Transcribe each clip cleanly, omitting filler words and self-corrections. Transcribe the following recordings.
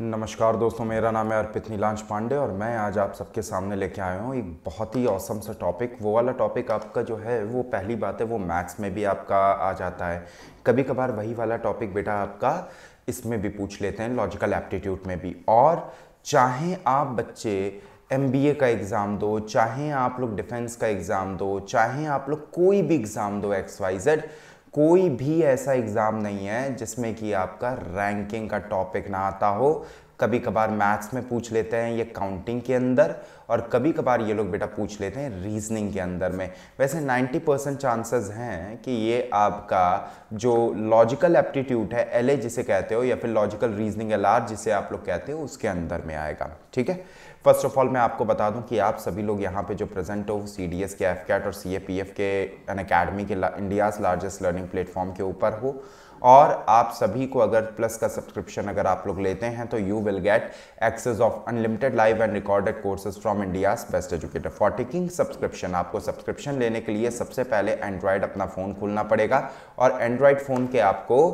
नमस्कार दोस्तों, मेरा नाम है अर्पित नीलांश पांडे और मैं आज आप सबके सामने लेके आया हूँ एक बहुत ही औसम सा टॉपिक। वो वाला टॉपिक आपका जो है वो पहली बात है वो मैथ्स में भी आपका आ जाता है। कभी कभार वही वाला टॉपिक बेटा आपका इसमें भी पूछ लेते हैं, लॉजिकल एप्टीट्यूड में भी। और चाहे आप बच्चे एमबीए का एग्ज़ाम दो, चाहे आप लोग डिफेंस का एग्ज़ाम दो, चाहे आप लोग कोई भी एग्ज़ाम दो, XYZ, कोई भी ऐसा एग्ज़ाम नहीं है जिसमें कि आपका रैंकिंग का टॉपिक ना आता हो। कभी कभार मैथ्स में पूछ लेते हैं ये काउंटिंग के अंदर, और कभी कभार ये लोग बेटा पूछ लेते हैं रीजनिंग के अंदर में। वैसे 90% चांसेस हैं कि ये आपका जो लॉजिकल एप्टीट्यूड है, LA जिसे कहते हो, या फिर लॉजिकल रीजनिंग LR जिसे आप लोग कहते हो, उसके अंदर में आएगा। ठीक है, फर्स्ट ऑफ ऑल मैं आपको बता दूं कि आप सभी लोग यहाँ पे जो प्रेजेंट हो CDS के, FCAT और CAPF के अनअकैडमी के इंडियाज़ लार्जेस्ट लर्निंग प्लेटफॉर्म के ऊपर हो। और आप सभी को अगर प्लस का सब्सक्रिप्शन अगर आप लोग लेते हैं तो you will get access of unlimited live and recorded courses from India's best educator. For taking subscription, आपको सब्सक्रिप्शन लेने के लिए सबसे पहले एंड्रॉयड अपना फ़ोन खोलना पड़ेगा और एंड्रॉयड फ़ोन के आपको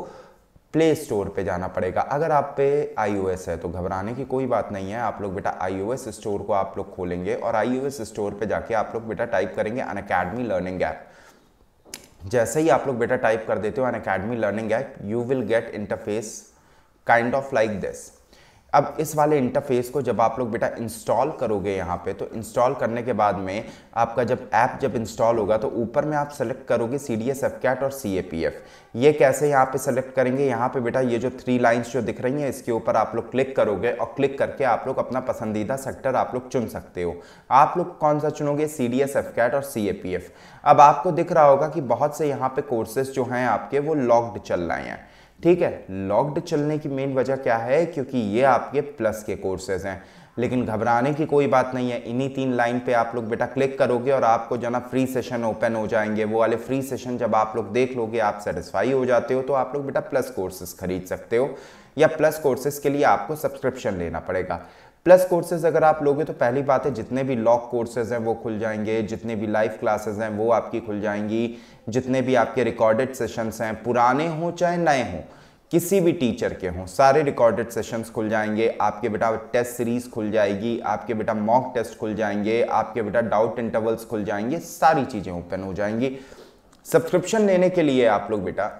प्ले स्टोर पे जाना पड़ेगा। अगर आप पे iOS है तो घबराने की कोई बात नहीं है, आप लोग बेटा iOS स्टोर को आप लोग खोलेंगे और iOS स्टोर पे जाके आप लोग बेटा टाइप करेंगे अनअकैडमी लर्निंग ऐप। जैसे ही आप लोग बेटा टाइप कर देते हो Unacademy learning app, you will gate interface kind of like this. अब इस वाले इंटरफेस को जब आप लोग बेटा इंस्टॉल करोगे यहाँ पे, तो इंस्टॉल करने के बाद में आपका जब ऐप जब इंस्टॉल होगा तो ऊपर में आप सेलेक्ट करोगे CDS, FCAT और CAPF। ये कैसे यहाँ पे सेलेक्ट करेंगे? यहाँ पे बेटा ये जो 3 लाइंस जो दिख रही हैं इसके ऊपर आप लोग क्लिक करोगे और क्लिक करके आप लोग अपना पसंदीदा सेक्टर आप लोग चुन सकते हो। आप लोग कौन सा चुनोगे? CDS, FCAT और CAPF। अब आपको दिख रहा होगा कि बहुत से यहाँ पे कोर्सेज जो हैं आपके वो लॉक्ड चल रहे हैं। ठीक है, लॉक्ड चलने की मेन वजह क्या है? क्योंकि ये आपके प्लस के कोर्सेज हैं। लेकिन घबराने की कोई बात नहीं है, इन्हीं 3 लाइन पे आप लोग बेटा क्लिक करोगे और आपको जो ना फ्री सेशन ओपन हो जाएंगे। वो वाले फ्री सेशन जब आप लोग देख लोगे, आप सेटिस्फाई हो जाते हो, तो आप लोग बेटा प्लस कोर्सेज खरीद सकते हो, या प्लस कोर्सेज के लिए आपको सब्सक्रिप्शन लेना पड़ेगा। प्लस कोर्सेज अगर आप लोगे तो पहली बात है जितने भी लॉक कोर्सेज हैं वो खुल जाएंगे, जितने भी लाइव क्लासेस हैं वो आपकी खुल जाएंगी, जितने भी आपके रिकॉर्डेड सेशंस हैं, पुराने हों चाहे नए हों, किसी भी टीचर के हों, सारे रिकॉर्डेड सेशंस खुल जाएंगे। आपके बेटा टेस्ट सीरीज खुल जाएगी, आपके बेटा मॉक टेस्ट खुल जाएंगे, आपके बेटा डाउट इंटरवल्स खुल जाएंगे, सारी चीज़ें ओपन हो जाएंगी। सब्सक्रिप्शन लेने के लिए आप लोग बेटा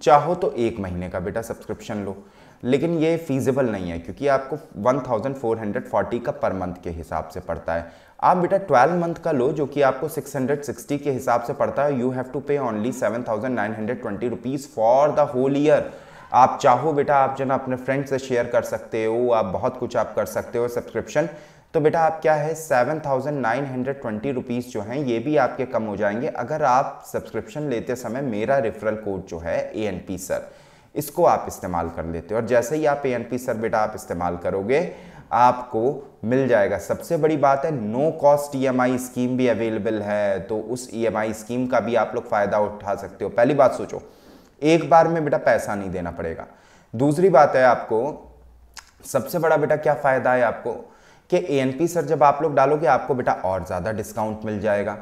चाहो तो 1 महीने का बेटा सब्सक्रिप्शन लो, लेकिन ये फीजिबल नहीं है क्योंकि आपको 1440 का पर मंथ के हिसाब से पड़ता है। आप बेटा 12 मंथ का लो जो कि आपको 660 के हिसाब से पड़ता है। You have to pay only 7,920 rupees for the whole year. आप चाहो बेटा आप जो ना अपने फ्रेंड से शेयर कर सकते हो, आप बहुत कुछ आप कर सकते हो सब्सक्रिप्शन। तो बेटा आप क्या है 7,920 रुपीज़ जो हैं ये भी आपके कम हो जाएंगे अगर आप सब्सक्रिप्शन लेते समय मेरा रेफरल कोड जो है ANP सर, इसको आप इस्तेमाल कर लेते हो। और जैसे ही आप ANP सर बेटा आप इस्तेमाल करोगे आपको मिल जाएगा। सबसे बड़ी बात है नो कॉस्ट EMI स्कीम भी अवेलेबल है, तो उस EMI स्कीम का भी आप लोग फ़ायदा उठा सकते हो। पहली बात सोचो, एक बार में बेटा पैसा नहीं देना पड़ेगा। दूसरी बात है आपको सबसे बड़ा बेटा क्या फ़ायदा है आपको कि ANP सर जब आप लोग डालोगे आपको बेटा और ज़्यादा डिस्काउंट मिल जाएगा।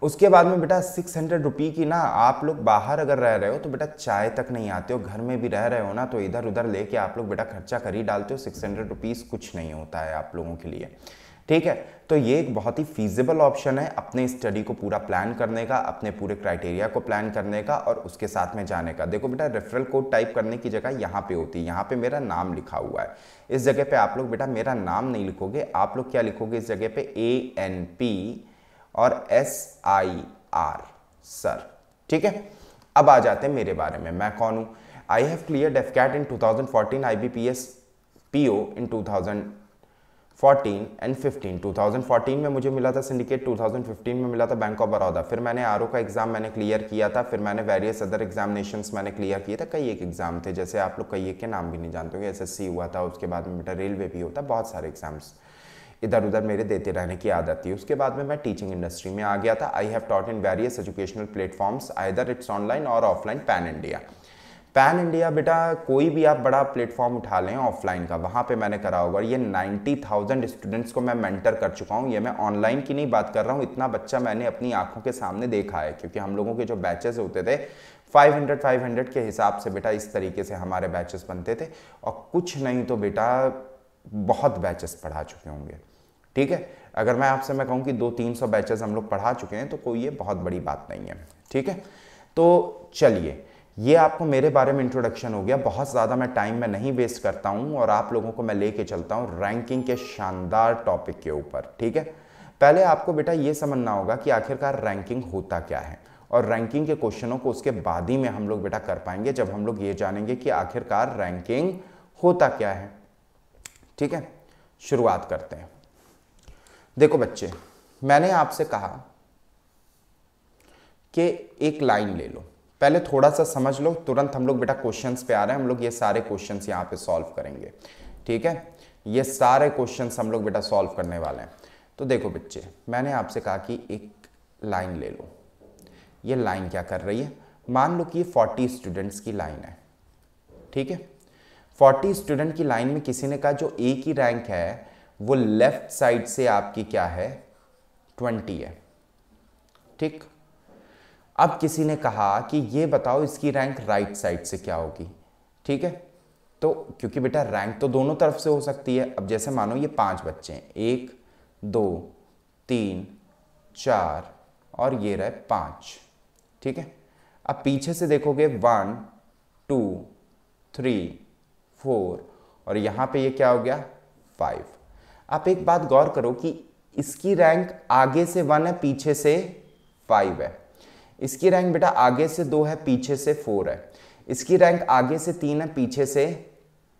उसके बाद में बेटा 600 रुपये की ना, आप लोग बाहर अगर रह रहे हो तो बेटा चाय तक नहीं आते हो, घर में भी रह रहे हो ना तो इधर उधर लेके आप लोग बेटा खर्चा कर ही डालते हो। 600 रुपीज़ कुछ नहीं होता है आप लोगों के लिए। ठीक है, तो ये एक बहुत ही फीजिबल ऑप्शन है अपने स्टडी को पूरा प्लान करने का, अपने पूरे क्राइटेरिया को प्लान करने का और उसके साथ में जाने का। देखो बेटा रेफरल कोड टाइप करने की जगह यहाँ पे होती है, यहाँ पे मेरा नाम लिखा हुआ है। इस जगह पे आप लोग बेटा मेरा नाम नहीं लिखोगे, आप लोग क्या लिखोगे इस जगह पे ANP और SIR सर। ठीक है, अब आ जाते हैं मेरे बारे में, मैं कौन हूँ। I have cleared FCAT in 2014, IBPS PO in 2014 and 15। 2014 में मुझे मिला था सिंडिकेट, 2015 में मिला था बैंक ऑफ बड़ौदा। फिर मैंने RO का एग्जाम मैंने क्लियर किया था, फिर मैंने वेरियस अदर एग्जामिनेशंस मैंने क्लियर किए थे। कई एक एग्जाम थे, जैसे आप लोग कई एक के नाम भी नहीं जानते हो, SSC हुआ था, उसके बाद में बेटा रेलवे भी होता, बहुत सारे एग्जाम्स इधर उधर मेरे देते रहने की आदत थी। उसके बाद में मैं टीचिंग इंडस्ट्री में आ गया था। I have taught in various educational platforms, either it's online और offline. Pan India, pan India बेटा कोई भी आप बड़ा प्लेटफॉर्म उठा लें ऑफलाइन का, वहाँ पे मैंने करा होगा। ये 90,000 स्टूडेंट्स को मैं मेंटर कर चुका हूँ। ये मैं ऑनलाइन की नहीं बात कर रहा हूँ, इतना बच्चा मैंने अपनी आंखों के सामने देखा है, क्योंकि हम लोगों के जो बैचेस होते थे 500 के हिसाब से बेटा इस तरीके से हमारे बैचेस बनते थे। और कुछ नहीं तो बेटा बहुत बैचेस पढ़ा चुके होंगे, ठीक है। अगर मैं आपसे मैं कहूँ कि 200-300 बैचेस हम लोग पढ़ा चुके हैं तो कोई ये बहुत बड़ी बात नहीं है, ठीक है। तो चलिए, ये आपको मेरे बारे में इंट्रोडक्शन हो गया। बहुत ज़्यादा मैं टाइम में नहीं वेस्ट करता हूँ और आप लोगों को मैं लेके चलता हूँ रैंकिंग के शानदार टॉपिक के ऊपर, ठीक है। पहले आपको बेटा ये समझना होगा कि आखिरकार रैंकिंग होता क्या है, और रैंकिंग के क्वेश्चनों को उसके बाद ही में हम लोग बेटा कर पाएंगे जब हम लोग ये जानेंगे कि आखिरकार रैंकिंग होता क्या है, ठीक है। शुरुआत करते हैं। देखो बच्चे, मैंने आपसे कहा कि एक लाइन ले लो, पहले थोड़ा सा समझ लो, तुरंत हम लोग बेटा क्वेश्चंस पे आ रहे हैं। हम लोग ये सारे क्वेश्चंस यहाँ पे सॉल्व करेंगे, ठीक है। ये सारे क्वेश्चंस हम लोग बेटा सॉल्व करने वाले हैं। तो देखो बच्चे, मैंने आपसे कहा कि एक लाइन ले लो। ये लाइन क्या कर रही है, मान लो कि ये 40 स्टूडेंट्स की लाइन है, ठीक है। 40 स्टूडेंट की लाइन में किसी ने कहा जो ए की रैंक है वो लेफ्ट साइड से आपकी क्या है, 20 है, ठीक। अब किसी ने कहा कि ये बताओ इसकी रैंक राइट साइड से क्या होगी, ठीक है। तो क्योंकि बेटा रैंक तो दोनों तरफ से हो सकती है। अब जैसे मानो ये 5 बच्चे हैं, 1 2 3 4 और ये रहे 5, ठीक है। अब पीछे से देखोगे 1 2 3 4 और यहां पे ये क्या हो गया, 5। आप एक बात गौर करो कि इसकी रैंक आगे से 1 है, पीछे से 5 है। इसकी रैंक बेटा आगे से 2 है, पीछे से 4 है। इसकी रैंक आगे से 3 है, पीछे से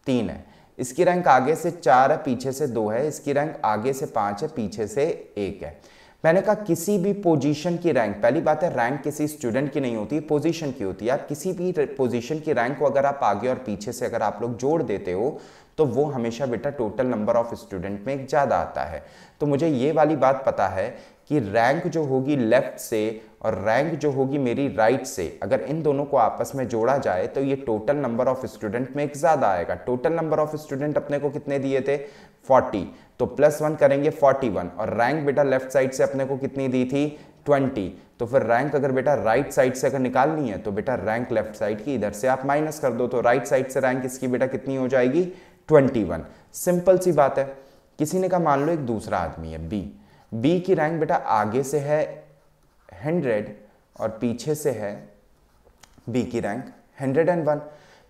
3 है। इसकी रैंक आगे से 4 है, पीछे से 2 है। इसकी रैंक आगे से 5 है, पीछे से 1 है। मैंने कहा किसी भी पोजीशन की रैंक, पहली बात है रैंक किसी स्टूडेंट की नहीं होती, पोजीशन की होती है। आप किसी भी पोजीशन की रैंक को अगर आप आगे और पीछे से अगर आप लोग जोड़ देते हो तो वो हमेशा बेटा टोटल नंबर ऑफ स्टूडेंट में एक ज़्यादा आता है। तो मुझे ये वाली बात पता है कि रैंक जो होगी लेफ्ट से और रैंक जो होगी मेरी राइट से, अगर इन दोनों को आपस में जोड़ा जाए तो ये टोटल नंबर ऑफ स्टूडेंट में एक ज़्यादा आएगा। टोटल नंबर ऑफ स्टूडेंट अपने को कितने दिए थे, 40, तो +1 करेंगे 41, और रैंक बेटा लेफ्ट साइड से अपने को कितनी दी थी, 20। तो फिर रैंक अगर बेटा राइट साइड से अगर निकालनी है तो बेटा रैंक लेफ्ट साइड की इधर से आप माइनस कर दो, तो राइट साइड से रैंक इसकी बेटा कितनी हो जाएगी, 21। सिंपल सी बात है। किसी ने कहा मान लो एक दूसरा आदमी है बी की रैंक बेटा आगे से है 100 और पीछे से है बी की रैंक 101।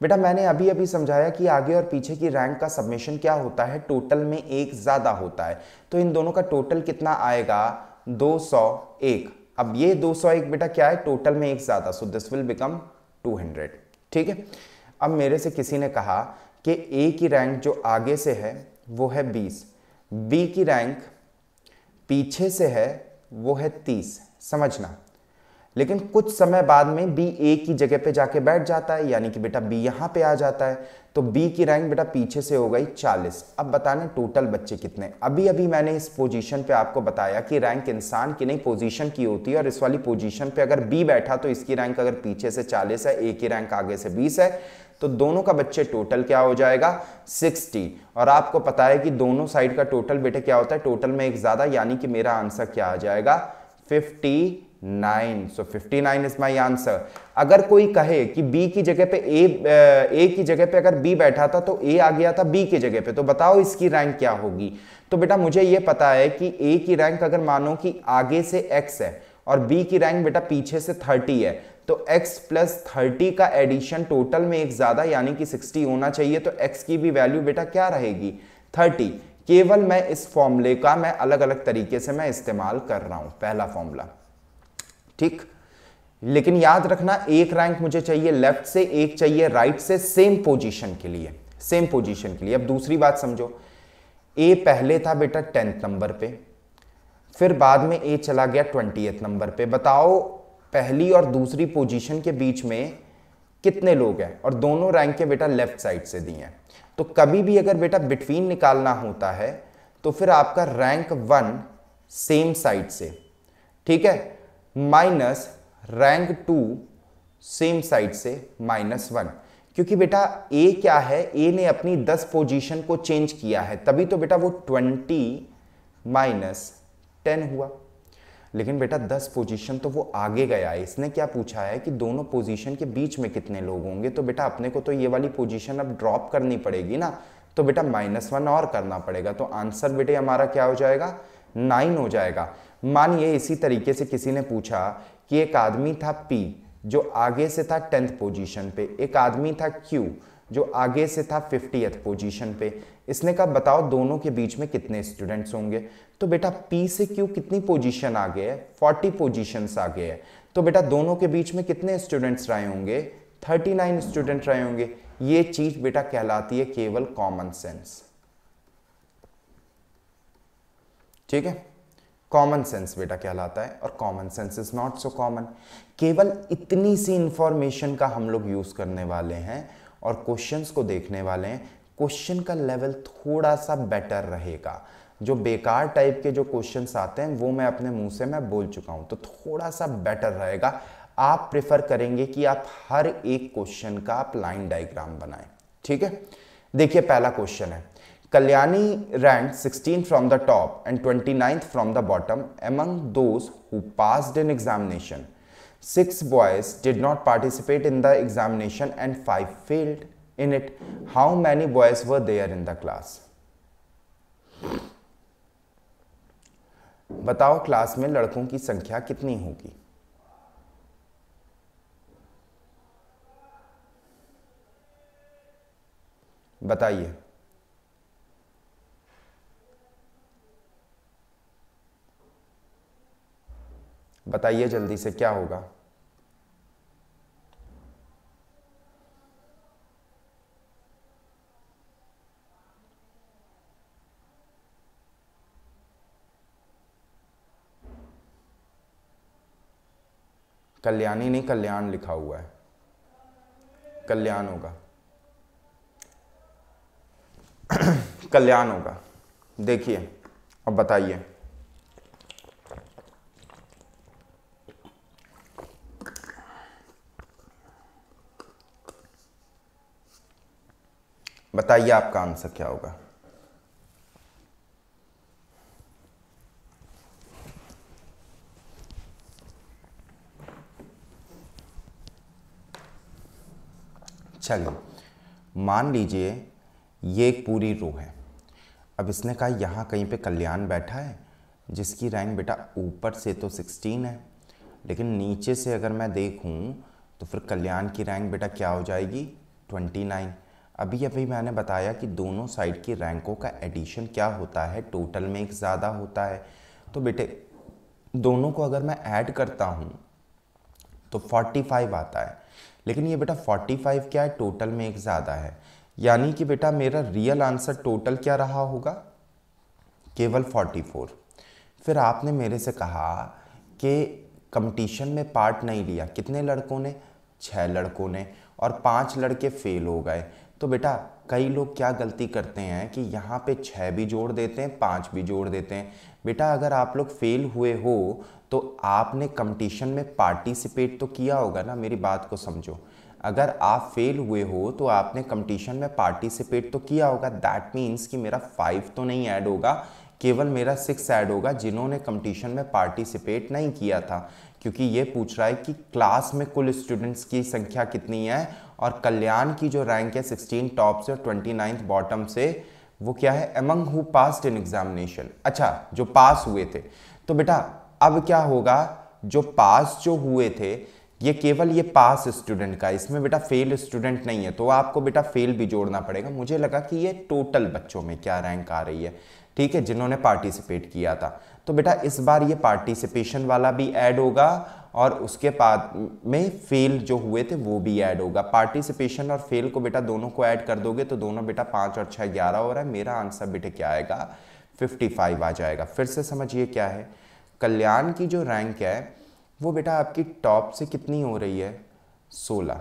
बेटा मैंने अभी अभी समझाया कि आगे और पीछे की रैंक का सबमिशन क्या होता है, टोटल में एक ज्यादा होता है। तो इन दोनों का टोटल कितना आएगा, 201। अब ये 201 बेटा क्या है, टोटल में एक ज्यादा, सो दिस विल बिकम 200, ठीक है। अब मेरे से किसी ने कहा कि ए की रैंक जो आगे से है वो है 20, बी की रैंक पीछे से है वो है 30, समझना। लेकिन कुछ समय बाद में बी ए की जगह पे जाके बैठ जाता है, यानी कि बेटा बी यहां पे आ जाता है, तो बी की रैंक बेटा पीछे से हो गई 40। अब बताने टोटल बच्चे कितने। अभी अभी मैंने इस पोजीशन पे आपको बताया कि रैंक इंसान की नहीं पोजीशन की होती है, और इस वाली पोजीशन पे अगर बी बैठा तो इसकी रैंक अगर पीछे से 40 है, ए की रैंक आगे से 20 है, तो दोनों का बच्चे टोटल क्या हो जाएगा, 60। और आपको पता है कि दोनों साइड का टोटल बेटे क्या होता है, टोटल में एक ज्यादा, यानी कि मेरा आंसर क्या आ जाएगा, 59। सो 59 इज माय आंसर। अगर कोई कहे कि बी की जगह पे ए की जगह पे अगर बी बैठा था तो ए आ गया था बी की जगह पे, तो बताओ इसकी रैंक क्या होगी। तो बेटा मुझे ये पता है कि ए की रैंक अगर मानो कि आगे से x है और बी की रैंक बेटा पीछे से 30 है, तो x + 30 का एडिशन टोटल में एक ज्यादा, यानी कि 60 होना चाहिए। तो x की भी वैल्यू बेटा क्या रहेगी, 30। केवल मैं इस फॉर्मूले का मैं अलग अलग तरीके से मैं इस्तेमाल कर रहा हूं, पहला फॉर्मूला, ठीक। लेकिन याद रखना एक रैंक मुझे चाहिए लेफ्ट से, एक चाहिए राइट से, सेम पोजीशन के लिए, सेम पोजीशन के लिए। अब दूसरी बात समझो, ए पहले था बेटा 10th नंबर पे, फिर बाद में ए चला गया 20th नंबर पे। बताओ पहली और दूसरी पोजीशन के बीच में कितने लोग हैं, और दोनों रैंक के बेटा लेफ्ट साइड से दिए हैं। तो कभी भी अगर बेटा बिटवीन निकालना होता है तो फिर आपका रैंक 1 सेम साइड से, ठीक है, माइनस रैंक 2 सेम साइड से -1, क्योंकि बेटा ए क्या है, ए ने अपनी 10 पोजीशन को चेंज किया है, तभी तो बेटा वो 20 - 10 हुआ। लेकिन बेटा 10 पोजीशन तो वो आगे गया है। इसने क्या पूछा है कि दोनों पोजीशन के बीच में कितने लोग होंगे, तो बेटा अपने को तो ये वाली पोजीशन अब ड्रॉप करनी पड़ेगी ना। तो बेटा -1 और करना पड़ेगा, तो आंसर बेटे हमारा क्या हो जाएगा, 9 हो जाएगा। मानिए इसी तरीके से किसी ने पूछा कि एक आदमी था P जो आगे से था 10th पोजीशन पे, एक आदमी था Q जो आगे से था 50th पोजीशन पे। इसने कहा बताओ दोनों के बीच में कितने स्टूडेंट्स होंगे। तो बेटा P से Q कितनी पोजीशन आगे है, 40 पोजीशंस आगे है। तो बेटा दोनों के बीच में कितने स्टूडेंट्स रहे होंगे, 39 स्टूडेंट रहे होंगे। ये चीज बेटा कहलाती है केवल कॉमन सेंस। ठीक है, कॉमन सेंस बेटा कहलाता है, और common sense is not so common. केवल इतनी सी इंफॉर्मेशन का हम लोग यूज करने वाले हैं और क्वेश्चंस को देखने वाले हैं। क्वेश्चन का लेवल थोड़ा सा बेटर रहेगा। जो बेकार टाइप के जो क्वेश्चंस आते हैं वो मैं अपने मुंह से मैं बोल चुका हूं, तो थोड़ा सा बेटर रहेगा। आप प्रेफर करेंगे कि आप हर एक क्वेश्चन का आप लाइन डायग्राम बनाएं। ठीक है, देखिए पहला क्वेश्चन है, Kalyani ranked 16th from the top and 29th from the bottom among those who passed in examination. 6 boys did not participate in the examination and 5 failed in it. How many boys were there in the class? बताओ class में लड़कों की संख्या कितनी होगी। बताइए। बताइए जल्दी से क्या होगा। कल्याणी नहीं, कल्याण लिखा हुआ है, कल्याण होगा। कल्याण होगा। देखिए अब बताइए। बताइए आपका आंसर क्या होगा। चलिए मान लीजिए ये एक पूरी रो है। अब इसने कहा यहाँ कहीं पे कल्याण बैठा है जिसकी रैंक बेटा ऊपर से तो 16 है, लेकिन नीचे से अगर मैं देखूँ तो फिर कल्याण की रैंक बेटा क्या हो जाएगी, 29। अभी अभी मैंने बताया कि दोनों साइड की रैंकों का एडिशन क्या होता है, टोटल में एक ज़्यादा होता है। तो बेटे दोनों को अगर मैं ऐड करता हूँ तो 45 आता है, लेकिन ये बेटा 45 क्या है, टोटल में एक ज़्यादा है। यानी कि बेटा मेरा रियल आंसर टोटल क्या रहा होगा, केवल 44। फिर आपने मेरे से कहा कि कंपटीशन में पार्ट नहीं लिया, कितने लड़कों ने, 6 लड़कों ने, और 5 लड़के फेल हो गए। तो बेटा कई लोग क्या गलती करते हैं कि यहाँ पे 6 भी जोड़ देते हैं, 5 भी जोड़ देते हैं। बेटा अगर आप लोग फेल हुए हो तो आपने कंपटीशन में पार्टिसिपेट तो किया होगा ना, मेरी बात को समझो। अगर आप फेल हुए हो तो आपने कंपटीशन में पार्टिसिपेट तो किया होगा। दैट मीन्स कि मेरा 5 तो नहीं ऐड होगा, केवल मेरा 6 ऐड होगा जिन्होंने कंपटीशन में पार्टिसिपेट नहीं किया था, क्योंकि ये पूछ रहा है कि क्लास में कुल स्टूडेंट्स की संख्या कितनी है, और कल्याण की जो रैंक है 16 टॉप से और 29 बॉटम से, वो क्या है, among who passed in examination. अच्छा, जो पास हुए थे। तो बेटा अब क्या होगा, जो पास जो हुए थे ये केवल ये पास स्टूडेंट का, इसमें बेटा फेल स्टूडेंट नहीं है, तो आपको बेटा फेल भी जोड़ना पड़ेगा। मुझे लगा कि ये टोटल बच्चों में क्या रैंक आ रही है, ठीक है, जिन्होंने पार्टिसिपेट किया था। तो बेटा इस बार ये पार्टिसिपेशन वाला भी ऐड होगा और उसके बाद में फेल जो हुए थे वो भी ऐड होगा। पार्टिसिपेशन और फेल को बेटा दोनों को ऐड कर दोगे तो दोनों बेटा 5 और 6 11 हो रहा है। मेरा आंसर बेटे क्या आएगा, 55 आ जाएगा। फिर से समझिए क्या है, कल्याण की जो रैंक है वो बेटा आपकी टॉप से कितनी हो रही है, 16,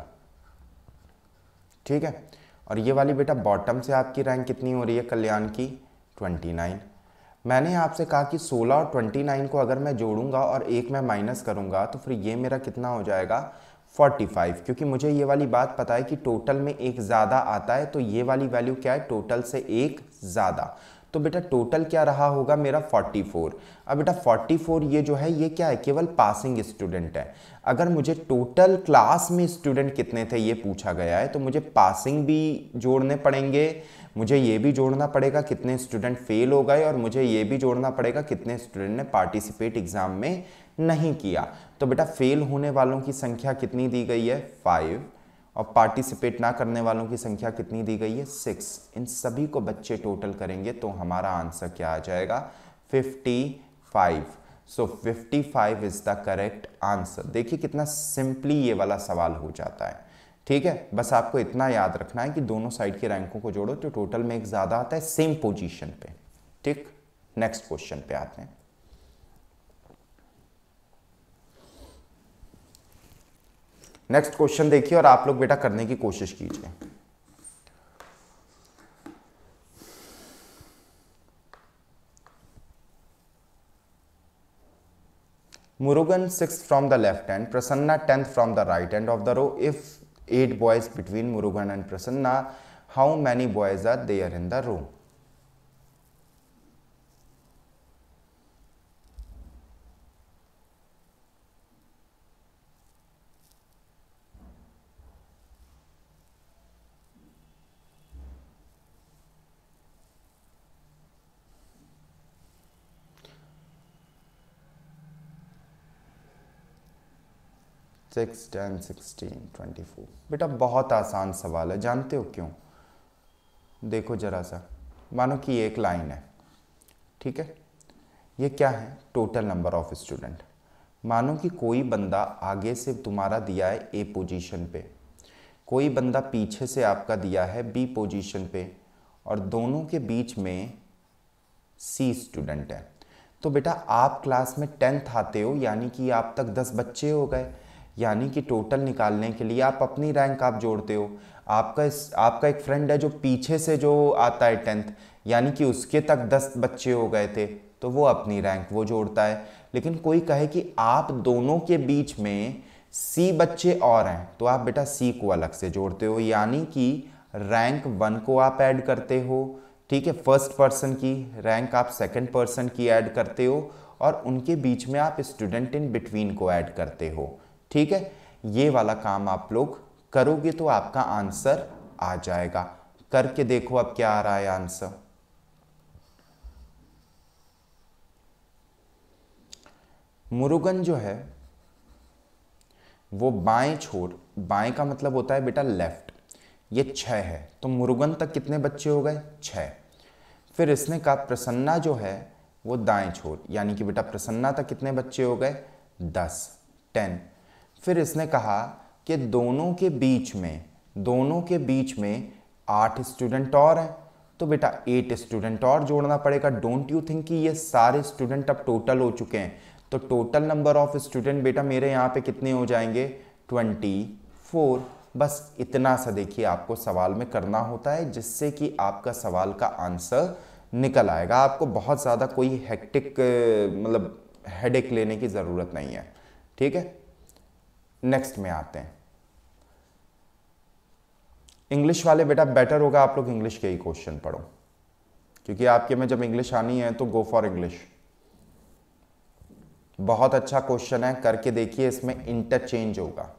ठीक है, और ये वाली बेटा बॉटम से आपकी रैंक कितनी हो रही है कल्याण की, 29। मैंने आपसे कहा कि 16 और 29 को अगर मैं जोड़ूंगा और एक मैं माइनस करूंगा तो फिर ये मेरा कितना हो जाएगा, 45, क्योंकि मुझे ये वाली बात पता है कि टोटल में एक ज़्यादा आता है, तो ये वाली वैल्यू क्या है, टोटल से एक ज़्यादा। तो बेटा टोटल क्या रहा होगा मेरा, 44। अब बेटा 44 ये जो है ये क्या है, केवल पासिंग स्टूडेंट है। अगर मुझे टोटल क्लास में स्टूडेंट कितने थे ये पूछा गया है तो मुझे पासिंग भी जोड़ने पड़ेंगे, मुझे ये भी जोड़ना पड़ेगा कितने स्टूडेंट फेल हो गए, और मुझे ये भी जोड़ना पड़ेगा कितने स्टूडेंट ने पार्टिसिपेट एग्जाम में नहीं किया। तो बेटा फेल होने वालों की संख्या कितनी दी गई है 5, और पार्टिसिपेट ना करने वालों की संख्या कितनी दी गई है 6। इन सभी को बच्चे टोटल करेंगे तो हमारा आंसर क्या आ जाएगा 55। सो 55 इज द करेक्ट आंसर। देखिए कितना सिंपली ये वाला सवाल हो जाता है। ठीक है, बस आपको इतना याद रखना है कि दोनों साइड के रैंकों को जोड़ो तो टोटल में एक ज्यादा आता है सेम पोजीशन पे। ठीक, नेक्स्ट क्वेश्चन पे आते हैं। नेक्स्ट क्वेश्चन देखिए और आप लोग बेटा करने की कोशिश कीजिए। Murugan 6th from the left hand, Prasanna 10th from the right hand of the row. If 8 boys between Murugan and Prasanna, how many boys are there in the row? Six 10 16 24। बेटा बहुत आसान सवाल है, जानते हो क्यों? देखो जरा सा, मानो कि एक लाइन है, ठीक है, ये क्या है टोटल नंबर ऑफ स्टूडेंट। मानो कि कोई बंदा आगे से तुम्हारा दिया है ए पोजीशन पे, कोई बंदा पीछे से आपका दिया है बी पोजीशन पे, और दोनों के बीच में सी स्टूडेंट है। तो बेटा आप क्लास में 10th आते हो, यानी कि आप तक 10 बच्चे हो गए, यानी कि टोटल निकालने के लिए आप अपनी रैंक आप जोड़ते हो। आपका एक फ्रेंड है जो पीछे से जो आता है 10th, यानी कि उसके तक 10 बच्चे हो गए थे, तो वो अपनी रैंक वो जोड़ता है। लेकिन कोई कहे कि आप दोनों के बीच में सी बच्चे और हैं, तो आप बेटा सी को अलग से जोड़ते हो, यानी कि रैंक 1 को आप ऐड करते हो, ठीक है, फर्स्ट पर्सन की रैंक आप सेकंड पर्सन की ऐड करते हो, और उनके बीच में आप स्टूडेंट इन बिटवीन को ऐड करते हो। ठीक है, ये वाला काम आप लोग करोगे तो आपका आंसर आ जाएगा। करके देखो अब क्या आ रहा है आंसर। मुरुगन जो है वो बाएं छोर, बाएं का मतलब होता है बेटा लेफ्ट, ये 6 है, तो मुरुगन तक कितने बच्चे हो गए 6। फिर इसने कहा प्रसन्ना जो है वो दाएं छोर, यानी कि बेटा प्रसन्ना तक कितने बच्चे हो गए 10 10। फिर इसने कहा कि दोनों के बीच में 8 स्टूडेंट और हैं, तो बेटा 8 स्टूडेंट और जोड़ना पड़ेगा। डोंट यू थिंक कि ये सारे स्टूडेंट अब टोटल हो चुके हैं? तो टोटल नंबर ऑफ स्टूडेंट बेटा मेरे यहाँ पे कितने हो जाएंगे 24। बस इतना सा देखिए आपको सवाल में करना होता है, जिससे कि आपका सवाल का आंसर निकल आएगा। आपको बहुत ज़्यादा कोई हेक्टिक मतलब हेडेक लेने की ज़रूरत नहीं है। ठीक है, नेक्स्ट में आते हैं। इंग्लिश वाले बेटा बेटर होगा आप लोग इंग्लिश के ही क्वेश्चन पढ़ो, क्योंकि आपके में जब इंग्लिश आनी है तो गो फॉर इंग्लिश। बहुत अच्छा क्वेश्चन है, करके देखिए, इसमें इंटरचेंज होगा।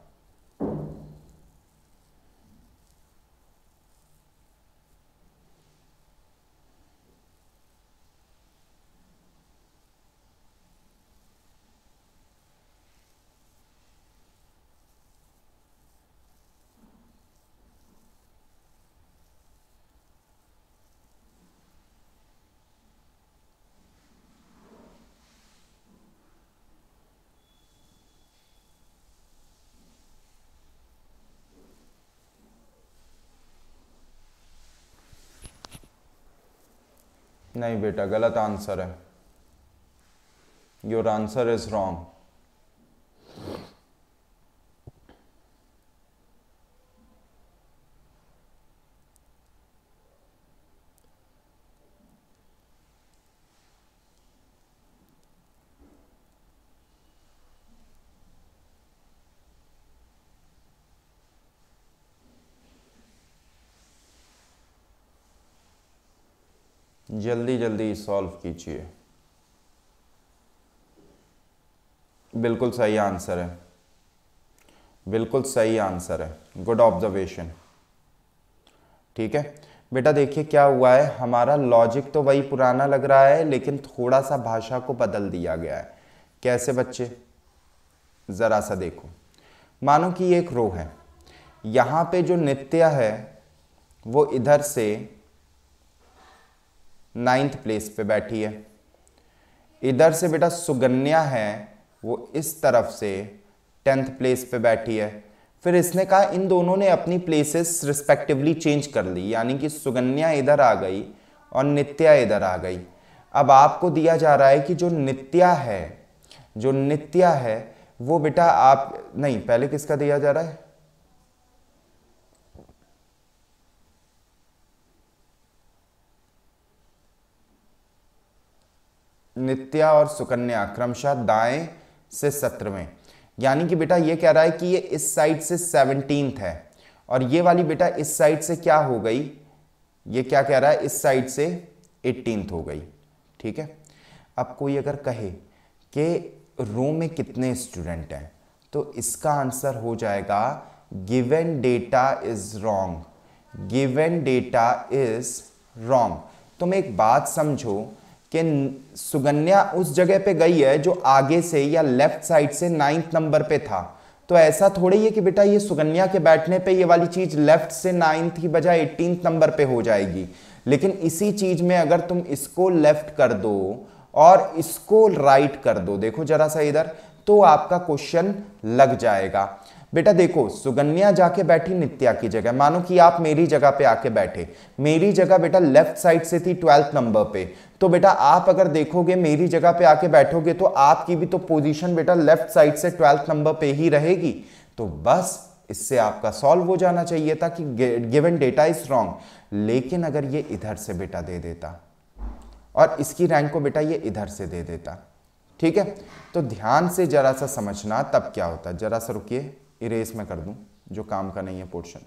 नहीं बेटा गलत आंसर है, योर आंसर इज रॉन्ग। जल्दी जल्दी सॉल्व कीजिए। बिल्कुल सही आंसर है, बिल्कुल सही आंसर है, गुड ऑब्जर्वेशन। ठीक है, बेटा देखिए क्या हुआ है, हमारा लॉजिक तो वही पुराना लग रहा है लेकिन थोड़ा सा भाषा को बदल दिया गया है। कैसे बच्चे, जरा सा देखो, मानो कि ये एक रो है, यहां पे जो नित्या है वो इधर से 9th प्लेस पे बैठी है, इधर से बेटा सुगन्या है वो इस तरफ से 10th प्लेस पे बैठी है। फिर इसने कहा इन दोनों ने अपनी प्लेसेस रिस्पेक्टिवली चेंज कर ली, यानी कि सुगन्या इधर आ गई और नित्या इधर आ गई। अब आपको दिया जा रहा है कि जो नित्या है वो बेटा आप नहीं, पहले किसका दिया जा रहा है, नित्या और सुकन्या क्रमशः दाएं से 17वें, यानी कि बेटा ये कह रहा है कि ये इस साइड से 17th है और ये वाली बेटा इस साइड से क्या हो गई, ये क्या कह रहा है, इस साइड से 18th हो गई। ठीक है, अब कोई अगर कहे कि रो में कितने स्टूडेंट हैं तो इसका आंसर हो जाएगा given data is wrong, given data is wrong. तुम एक बात समझो कि सुगन्या उस जगह पे गई है जो आगे से या लेफ्ट साइड से 9th नंबर पे था, तो ऐसा थोड़ी है कि बेटा ये सुगन्या के बैठने पे ये वाली चीज लेफ्ट से 9th की बजाय 18th नंबर पे हो जाएगी। लेकिन इसी चीज में अगर तुम इसको लेफ्ट कर दो और इसको राइट कर दो, देखो जरा सा इधर, तो आपका क्वेश्चन लग जाएगा। बेटा देखो सुगन्या जाके बैठी नित्या की जगह, मानो कि आप मेरी जगह पे आके बैठे, मेरी जगह बेटा लेफ्ट साइड से थी 12th नंबर पे, तो बेटा आप अगर देखोगे मेरी जगह पे आके बैठोगे तो आपकी भी तो पोजीशन बेटा लेफ्ट साइड से 12th नंबर पे ही रहेगी। तो बस इससे आपका सॉल्व हो जाना चाहिए था कि गिवन डेटा इज रॉन्ग। लेकिन अगर ये इधर से बेटा दे देता और इसकी रैंक को बेटा ये इधर से दे देता, ठीक है, तो ध्यान से जरा सा समझना तब क्या होता। जरा सा रुकिए, इरेज में कर दूं जो काम का नहीं है पोर्शन।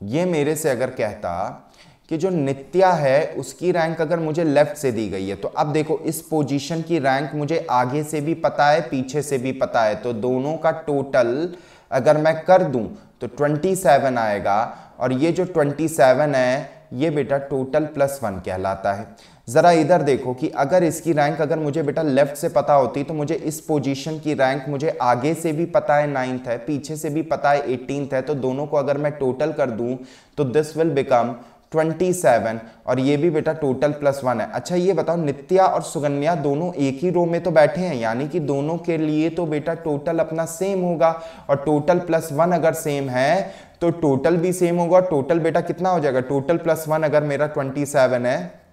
ये मेरे से अगर कहता कि जो नित्या है उसकी रैंक अगर मुझे लेफ्ट से दी गई है, तो अब देखो इस पोजीशन की रैंक मुझे आगे से भी पता है पीछे से भी पता है, तो दोनों का टोटल अगर मैं कर दूं तो 27 आएगा और ये जो 27 है ये बेटा टोटल +1 कहलाता है। जरा इधर देखो कि अगर इसकी रैंक अगर मुझे बेटा लेफ्ट से पता होती तो मुझे इस पोजीशन की रैंक मुझे आगे से भी पता है 9th है, पीछे से भी पता है 18th है, तो दोनों को अगर मैं टोटल कर दूं तो दिस विल बिकम 27 और ये भी बेटा टोटल +1 है। अच्छा ये बताओ नित्या और सुगन्या दोनों एक ही रो में तो बैठे हैं, यानी कि दोनों के लिए तो बेटा टोटल अपना सेम होगा और टोटल +1 अगर सेम है तो टोटल भी सेम होगा। टोटल बेटा कितना हो जाएगा, टोटल +1 अगर मेरा 27 है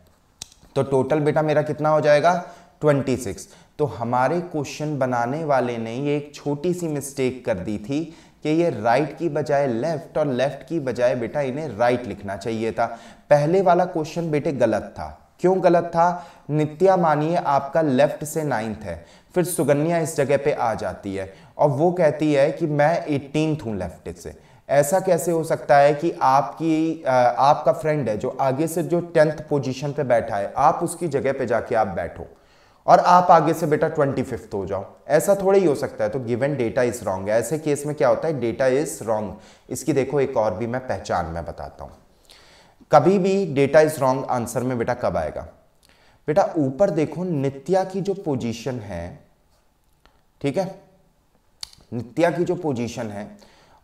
तो टोटल बेटा मेरा कितना हो जाएगा 26। तो हमारे क्वेश्चन बनाने वाले ने ये एक छोटी सी मिस्टेक कर दी थी कि ये राइट की बजाय लेफ्ट और लेफ्ट की बजाय बेटा इन्हें राइट लिखना चाहिए था। पहले वाला क्वेश्चन बेटे गलत था। क्यों गलत था, नित्या मानिए आपका लेफ्ट से 9th है, फिर सुगन्या इस जगह पे आ जाती है और वो कहती है कि मैं 18th हूं लेफ्ट से। ऐसा कैसे हो सकता है कि आपका फ्रेंड है जो आगे से जो 10th पोजीशन पे बैठा है, आप उसकी जगह पे जाके आप बैठो और आप आगे से बेटा 25th हो जाओ, ऐसा थोड़ा ही हो सकता है। तो गिवन डेटा इज रॉन्ग है। ऐसे केस में क्या होता है, डेटा इज रॉन्ग। इसकी देखो एक और भी मैं पहचान में बताता हूं। कभी भी डेटा इज रॉन्ग आंसर में बेटा कब आएगा, बेटा ऊपर देखो नित्या की जो पोजीशन है, ठीक है, नित्या की जो पोजीशन है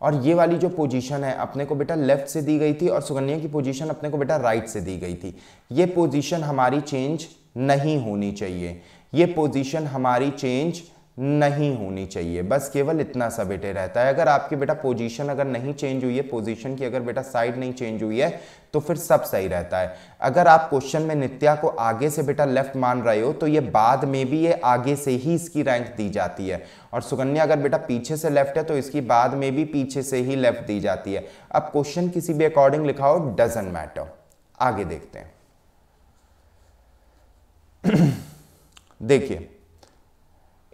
और ये वाली जो पोजीशन है अपने को बेटा लेफ्ट से दी गई थी और सुगन्या की पोजीशन अपने को बेटा राइट से दी गई थी। ये पोजीशन हमारी चेंज नहीं होनी चाहिए, ये पोजीशन हमारी चेंज नहीं होनी चाहिए, बस केवल इतना सा बेटे रहता है। अगर आपकी बेटा पोजीशन अगर नहीं चेंज हुई है, पोजीशन की अगर बेटा साइड नहीं चेंज हुई है तो फिर सब सही रहता है। अगर आप क्वेश्चन में नित्या को आगे से बेटा लेफ्ट मान रहे हो तो ये बाद में भी ये आगे से ही इसकी रैंक दी जाती है, और सुगन्या अगर बेटा पीछे से लेफ्ट है तो इसकी बाद में भी पीछे से ही लेफ्ट दी जाती है। अब क्वेश्चन किसी भी अकॉर्डिंग लिखाओ, डजंट मैटर। आगे देखते हैं। देखिए,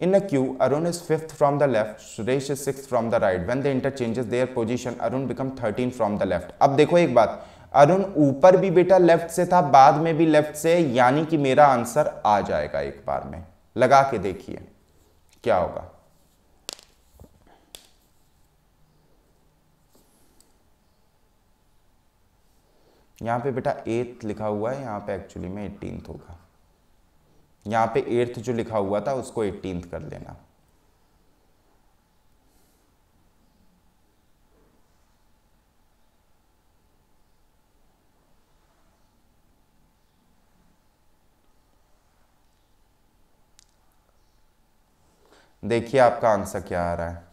in a queue, Arun is 5th from the left, Suresh is 6th from the right. When they interchanges their position, Arun become 13 from the left. अब देखो एक बात, अरुण ऊपर भी बेटा लेफ्ट से था, बाद में भी लेफ्ट से, यानी कि मेरा आंसर आ जाएगा। एक बार में लगा के देखिए क्या होगा। यहां पे बेटा 8th लिखा हुआ है, यहां पे एक्चुअली में 18th होगा। यहां पे 8th जो लिखा हुआ था उसको 18th कर लेना। देखिए आपका आंसर क्या आ रहा है।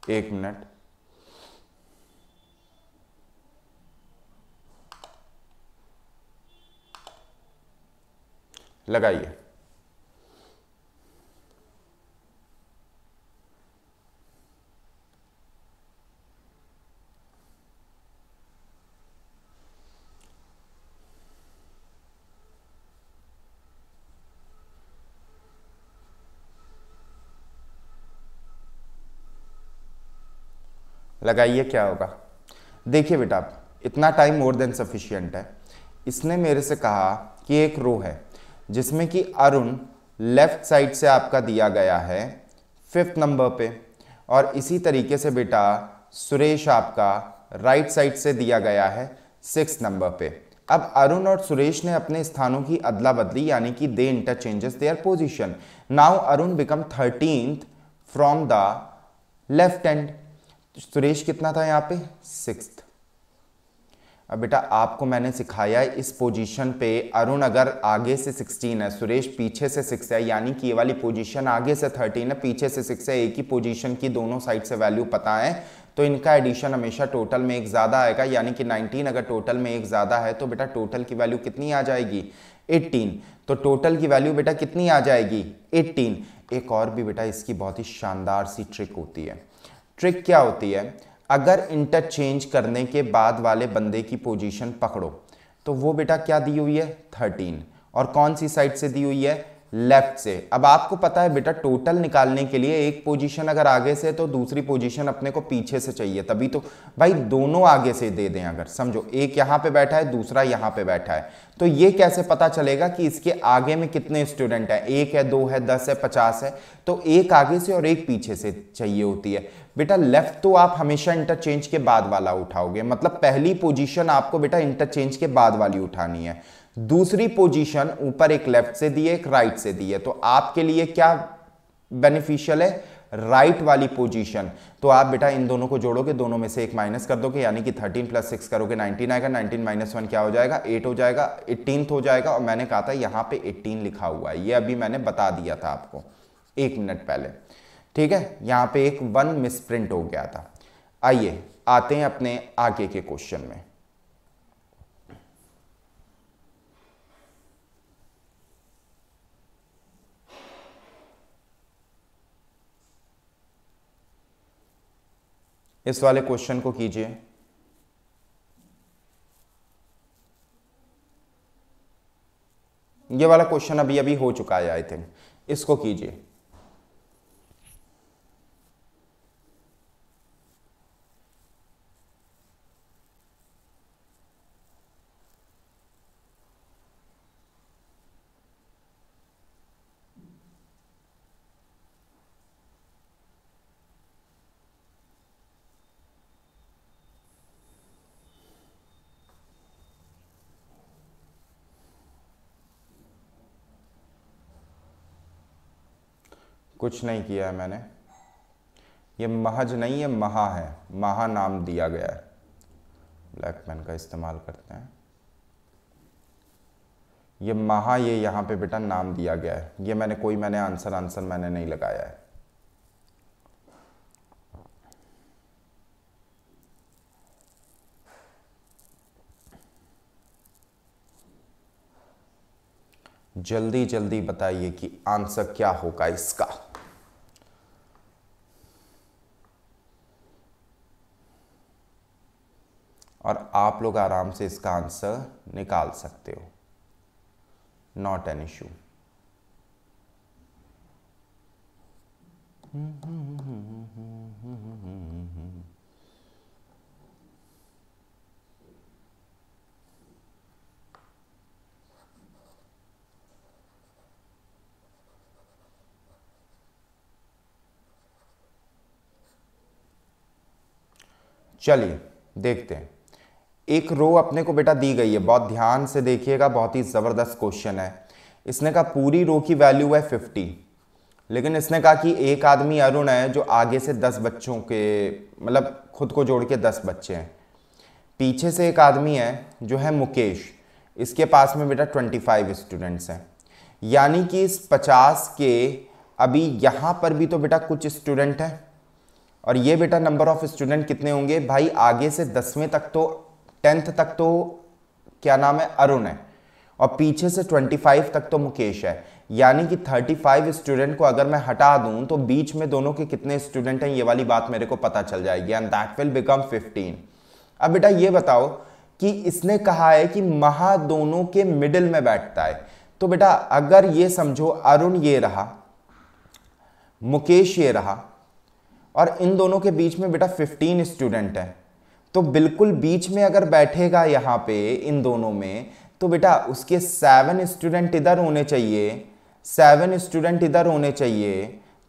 एक मिनट, लगाइए। लगाइए क्या होगा। देखिए बेटा, इतना टाइम मोर देन सफिशियंट है। इसने मेरे से कहा कि एक रो है जिसमें कि अरुण लेफ्ट साइड से आपका दिया गया है 5th नंबर पे, और इसी तरीके से बेटा सुरेश आपका राइट साइड से दिया गया है 6th नंबर पे। अब अरुण और सुरेश ने अपने स्थानों की अदला बदली, यानी कि they interchanges their position. Now Arun become 13th from the left end. Suresh कितना था यहाँ पे 6th। अब बेटा आपको मैंने सिखाया है इस पोजीशन पे अरुण अगर आगे से 16 है, सुरेश पीछे से 6 है, यानी कि ये वाली पोजीशन आगे से 13 है, पीछे से 6 है, एक ही पोजीशन की दोनों साइड से वैल्यू पता है, तो इनका एडिशन हमेशा टोटल में एक ज़्यादा आएगा, यानी कि 19 अगर टोटल में एक ज़्यादा है तो बेटा टोटल की वैल्यू कितनी आ जाएगी 18। तो टोटल की वैल्यू बेटा कितनी आ जाएगी 18। एक और भी बेटा इसकी बहुत ही शानदार सी ट्रिक होती है। ट्रिक क्या होती है, अगर इंटरचेंज करने के बाद वाले बंदे की पोजीशन पकड़ो तो वो बेटा क्या दी हुई है 13, और कौन सी साइड से दी हुई है लेफ्ट से। अब आपको पता है बेटा टोटल निकालने के लिए एक पोजीशन अगर आगे से तो दूसरी पोजीशन अपने को पीछे से चाहिए, तभी तो भाई दोनों आगे से दे दें। अगर समझो एक यहां पे बैठा है दूसरा यहां पे बैठा है, तो ये कैसे पता चलेगा कि इसके आगे में कितने स्टूडेंट हैं, 1 है 2 है 10 है 50 है, तो एक आगे से और एक पीछे से चाहिए होती है। बेटा लेफ्ट तो आप हमेशा इंटरचेंज के बाद वाला उठाओगे, मतलब पहली पोजीशन आपको बेटा इंटरचेंज के बाद वाली उठानी है, दूसरी पोजीशन ऊपर एक लेफ्ट से दी है एक राइट से दी है, तो आपके लिए क्या बेनिफिशियल है राइट वाली पोजीशन। तो आप बेटा इन दोनों को जोड़ोगे, दोनों में से एक माइनस कर दोगे, यानी कि 13 + 6 करोगे 19 आएगा, 19 - 1 क्या हो जाएगा 8 हो जाएगा, 18th हो जाएगा। और मैंने कहा था यहाँ पे 18 लिखा हुआ है, ये अभी मैंने बता दिया था आपको 1 मिनट पहले, ठीक है। यहाँ पे एक 1 मिसप्रिंट हो गया था। आइए आते हैं अपने आगे के क्वेश्चन में। इस वाले क्वेश्चन को कीजिए। ये वाला क्वेश्चन अभी अभी हो चुका है आई थिंक, इसको कीजिए। कुछ नहीं किया है मैंने, ये महज नहीं है महा है, महा नाम दिया गया है। ब्लैक पेन का इस्तेमाल करते हैं। ये महा, ये यहाँ पे बेटा नाम दिया गया है, ये मैंने आंसर मैंने नहीं लगाया है। जल्दी जल्दी बताइए कि आंसर क्या होगा इसका। और आप लोग आराम से इसका आंसर निकाल सकते हो, नॉट एन इशू। चलिए देखते हैं। एक रो अपने को बेटा दी गई है, बहुत ध्यान से देखिएगा, बहुत ही ज़बरदस्त क्वेश्चन है। इसने कहा पूरी रो की वैल्यू है 50, लेकिन इसने कहा कि एक आदमी अरुण है जो आगे से 10 बच्चों के, मतलब खुद को जोड़ के 10 बच्चे हैं। पीछे से एक आदमी है जो है मुकेश, इसके पास में बेटा 25 स्टूडेंट्स हैं। यानी कि इस 50 के अभी यहाँ पर भी तो बेटा कुछ स्टूडेंट हैं, और ये बेटा नंबर ऑफ स्टूडेंट कितने होंगे भाई, आगे से 10वें तक तो 10th तक तो क्या नाम है अरुण है, और पीछे से 25 तक तो मुकेश है। यानी कि 35 स्टूडेंट को अगर मैं हटा दूं तो बीच में दोनों के कितने स्टूडेंट हैं ये वाली बात मेरे को पता चल जाएगी, एंड दैट विल बिकम 15। अब बेटा ये बताओ कि इसने कहा है कि महा दोनों के मिडिल में बैठता है, तो बेटा अगर ये समझो अरुण ये रहा, मुकेश ये रहा, और इन दोनों के बीच में बेटा 15 स्टूडेंट है, तो बिल्कुल बीच में अगर बैठेगा यहां पे इन दोनों में, तो बेटा उसके 7 स्टूडेंट इधर होने चाहिए, 7 स्टूडेंट इधर होने चाहिए,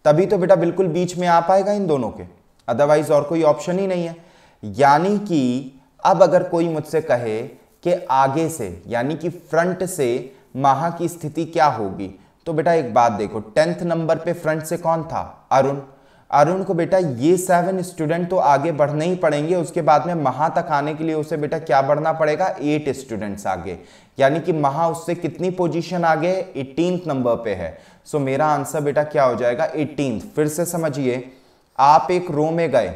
तभी तो बेटा बिल्कुल बीच में आ पाएगा इन दोनों के, अदरवाइज और कोई ऑप्शन ही नहीं है। यानी कि अब अगर कोई मुझसे कहे कि आगे से यानी कि फ्रंट से महा की स्थिति क्या होगी, तो बेटा एक बात देखो, 10th नंबर पे फ्रंट से कौन था, अरुण। अरुण को बेटा ये 7 स्टूडेंट तो आगे बढ़ने ही पड़ेंगे, उसके बाद में महा तक आने के लिए उसे बेटा क्या बढ़ना पड़ेगा, 8 स्टूडेंट्स आगे। यानी कि महा उससे कितनी पोजीशन आगे, 18th नंबर पे है। सो मेरा आंसर बेटा क्या हो जाएगा, 18th। फिर से समझिए, आप एक रो में गए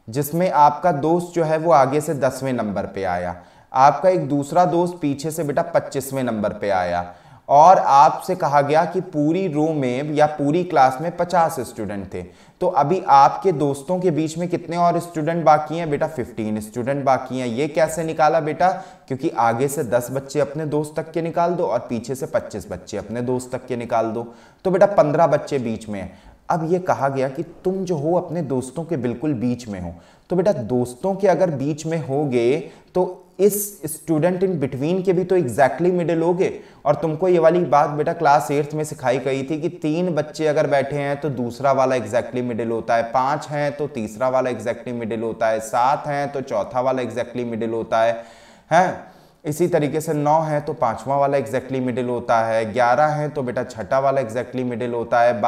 जिसमें आपका दोस्त जो है वो आगे से 10वें नंबर पे आया, आपका एक दूसरा दोस्त पीछे से बेटा 25वें नंबर पे आया, और आपसे कहा गया कि पूरी रो में या पूरी क्लास में 50 स्टूडेंट थे, तो अभी आपके दोस्तों के बीच में कितने और स्टूडेंट बाकी हैं बेटा, 15 स्टूडेंट बाकी हैं। ये कैसे निकाला बेटा, क्योंकि आगे से 10 बच्चे अपने दोस्त तक के निकाल दो और पीछे से 25 बच्चे अपने दोस्त तक के निकाल दो, तो बेटा 15 बच्चे बीच में हैं। अब ये कहा गया कि तुम जो हो अपने दोस्तों के बिल्कुल बीच में हो, तो बेटा दोस्तों के अगर बीच में होगे तो इस स्टूडेंट इन बिटवीन के भी तो एग्जैक्टली मिडिल होगे। और तुमको ये वाली बात बेटा क्लास 8th में सिखाई गई थी कि 3 बच्चे अगर बैठे हैं तो दूसरा वाला एग्जैक्टली मिडिल होता है, 5 हैं तो तीसरा वाला एग्जैक्टली मिडिल होता है, 7 हैं तो चौथा वाला एग्जैक्टली मिडिल होता है। इसी तरीके से 9 है तो 5वां वाला एग्जैक्टली मिडिल होता है, 11 है तो बेटा 6ठा वाला एग्जैक्टली मिडिल होता है,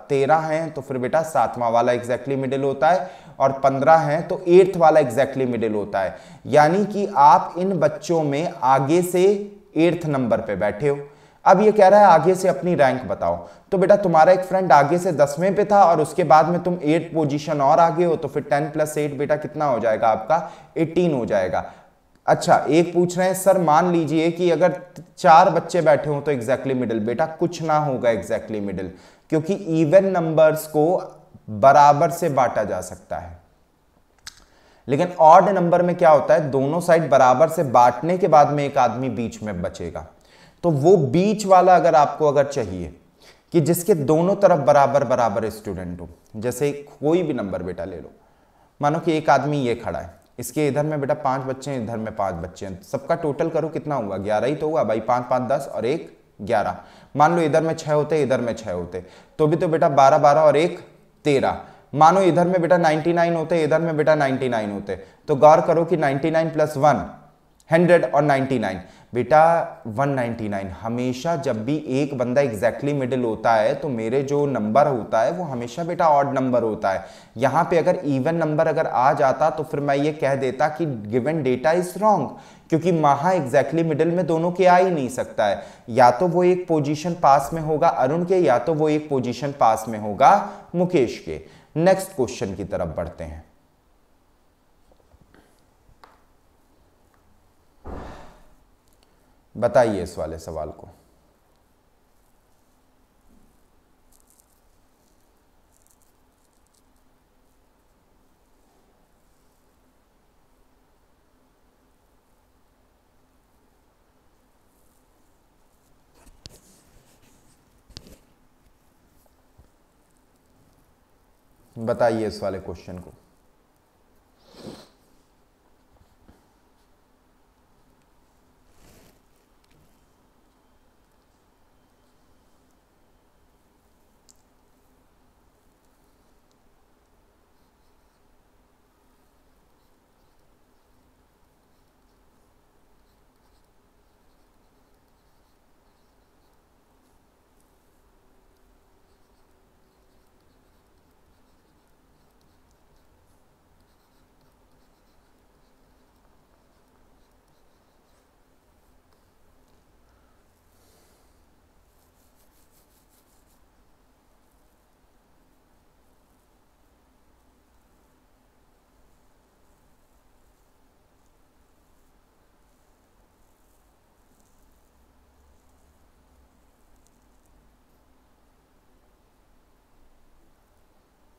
13 है तो फिर बेटा 7वां वाला एग्जैक्टली मिडिल होता है, और 15 है तो 8th वाला एग्जैक्टली मिडिल होता है। यानी कि आप इन बच्चों में आगे से 8th नंबर पे बैठे हो। अब ये कह रहा है आगे से अपनी रैंक बताओ, तो बेटा तुम्हारा एक फ्रेंड आगे से 10वें पे था और उसके बाद में तुम 8 पोजीशन और आगे हो, तो फिर 10 + 8 बेटा कितना हो जाएगा आपका, 18 हो जाएगा। अच्छा, एक पूछ रहे हैं सर मान लीजिए कि अगर 4 बच्चे बैठे हो तो एग्जैक्टली मिडिल, बेटा कुछ ना होगा एग्जैक्टली मिडिल, क्योंकि इवन नंबर्स को बराबर से बांटा जा सकता है, लेकिन ऑड नंबर में क्या होता है, दोनों साइड बराबर से बांटने के बाद में एक आदमी बीच में बचेगा। तो वो बीच वाला अगर आपको अगर चाहिए कि जिसके दोनों तरफ बराबर बराबर स्टूडेंट हो, जैसे कोई भी नंबर बेटा ले लो, मानो कि एक आदमी ये खड़ा है, इसके इधर में बेटा 5 बच्चे हैं, इधर में 5 बच्चे हैं, सबका टोटल करो कितना हुआ, 11 ही तो हुआ भाई, 5 5 10 और 1 11। मान लो इधर में 6 होते, इधर में 6 होते, तो भी तो बेटा 12 12 और 1 13। मानो इधर में बेटा 99 होते, इधर में बेटा 99 होते, तो गौर करो कि 99 + 1 100 और 99 बेटा 199। हमेशा जब भी एक बंदा एग्जैक्टली मिडिल होता है तो मेरे जो नंबर होता है वो हमेशा बेटा ऑड नंबर होता है। यहाँ पे अगर इवन नंबर अगर आ जाता तो फिर मैं ये कह देता कि गिवन डेटा इज रॉन्ग, क्योंकि महा एग्जैक्टली मिडिल में दोनों के आ ही नहीं सकता है, या तो वो एक पोजीशन पास में होगा अरुण के, या तो वो एक पोजीशन पास में होगा मुकेश के। नेक्स्ट क्वेश्चन की तरफ बढ़ते हैं। बताइए इस वाले सवाल को। बताइए इस वाले क्वेश्चन को।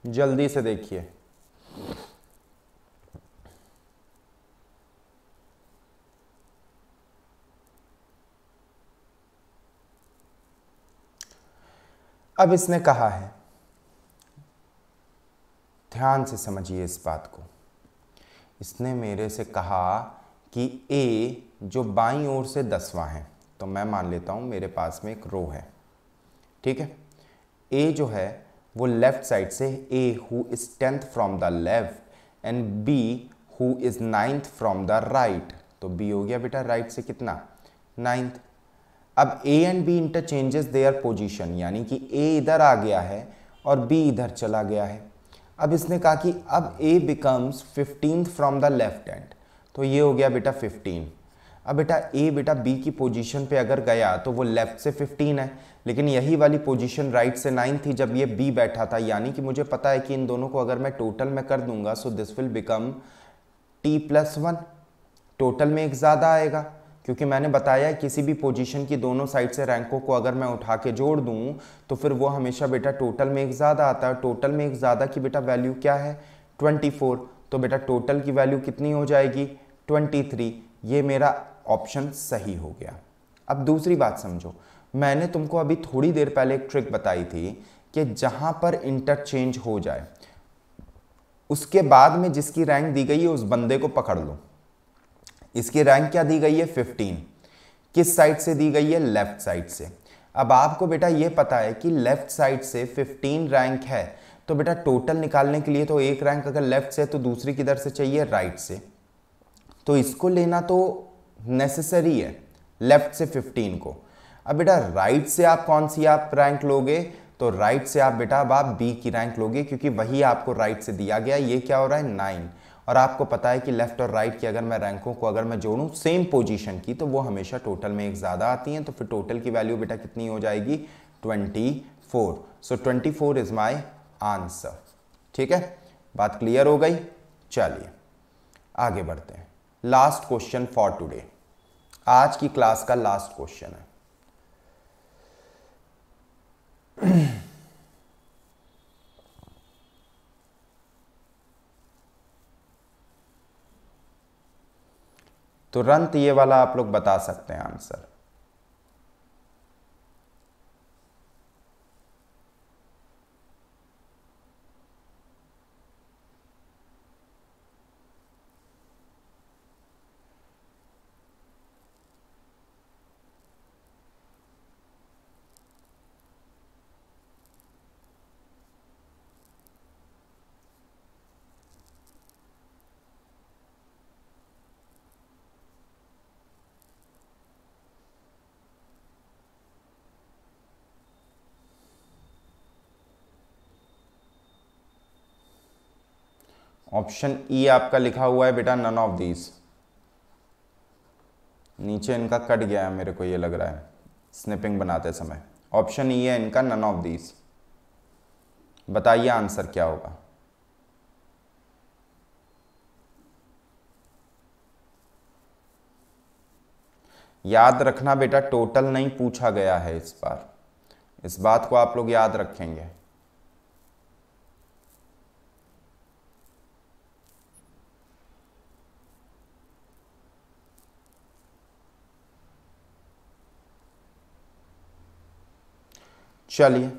जल्दी से देखिए। अब इसने कहा है, ध्यान से समझिए इस बात को। इसने मेरे से कहा कि ए जो बाईं ओर से 10वां है, तो मैं मान लेता हूं मेरे पास में एक रो है, ठीक है। ए जो है वो लेफ्ट साइड से, A who is 10th from the left end B who is 9th from the right. तो बी हो गया बेटा राइट से कितना, 9th। अब A and B interchanges their position, यानी कि ए इधर आ गया है और बी इधर चला गया है। अब इसने कहा कि अब A becomes 15th from the left end, तो ये हो गया बेटा 15। अब बेटा ए बेटा बी की पोजीशन पे अगर गया तो वो लेफ्ट से 15 है, लेकिन यही वाली पोजीशन राइट से 9 थी जब ये बी बैठा था, यानी कि मुझे पता है कि इन दोनों को अगर मैं टोटल में कर दूंगा so this will become t+1। Total में एक ज़्यादा आएगा, क्योंकि मैंने बताया किसी भी पोजीशन की दोनों साइड से रैंकों को अगर मैं उठा के जोड़ दूं तो फिर वो हमेशा बेटा टोटल में एक ज़्यादा आता है। टोटल में एक ज़्यादा की बेटा वैल्यू क्या है, 24। तो बेटा टोटल की वैल्यू कितनी हो जाएगी, 23। ये मेरा ऑप्शन सही हो गया। अब दूसरी बात समझो, मैंने तुमको अभी थोड़ी देर पहले एक ट्रिक बताई थी कि जहां पर इंटरचेंज हो जाए उसके बाद में जिसकी रैंक दी गई है उस बंदे को पकड़ लो। इसकी रैंक क्या दी गई है, 15। किस साइड से दी गई है, लेफ्ट साइड से। अब आपको बेटा ये पता है कि लेफ्ट साइड से 15 रैंक है, तो बेटा टोटल निकालने के लिए तो एक रैंक अगर लेफ्ट से है तो दूसरी किधर से चाहिए, राइट से। तो इसको लेना तो नेसेसरी है, लेफ्ट से 15 को। अब बेटा राइट से आप कौन सी आप रैंक लोगे, तो राइट से आप बेटा अब आप बी की रैंक लोगे, क्योंकि वही आपको राइट से दिया गया। ये क्या हो रहा है, 9। और आपको पता है कि लेफ्ट और राइट की अगर मैं रैंकों को अगर मैं जोड़ूं सेम पोजीशन की, तो वो हमेशा टोटल में एक ज़्यादा आती हैं। तो फिर टोटल की वैल्यू बेटा कितनी हो जाएगी, 24। सो 24 इज माई आंसर। ठीक है, बात क्लियर हो गई। चलिए आगे बढ़ते हैं। लास्ट क्वेश्चन फॉर टुडे, आज की क्लास का लास्ट क्वेश्चन है। तुरंत ये वाला आप लोग बता सकते हैं आंसर। ऑप्शन ई आपका लिखा हुआ है बेटा नन ऑफ दीज। नीचे इनका कट गया है, मेरे को ये लग रहा है स्निपिंग बनाते समय। ऑप्शन ई है इनका नन ऑफ दीज। बताइए आंसर क्या होगा। याद रखना बेटा टोटल नहीं पूछा गया है इस बार, इस बात को आप लोग याद रखेंगे। चलिए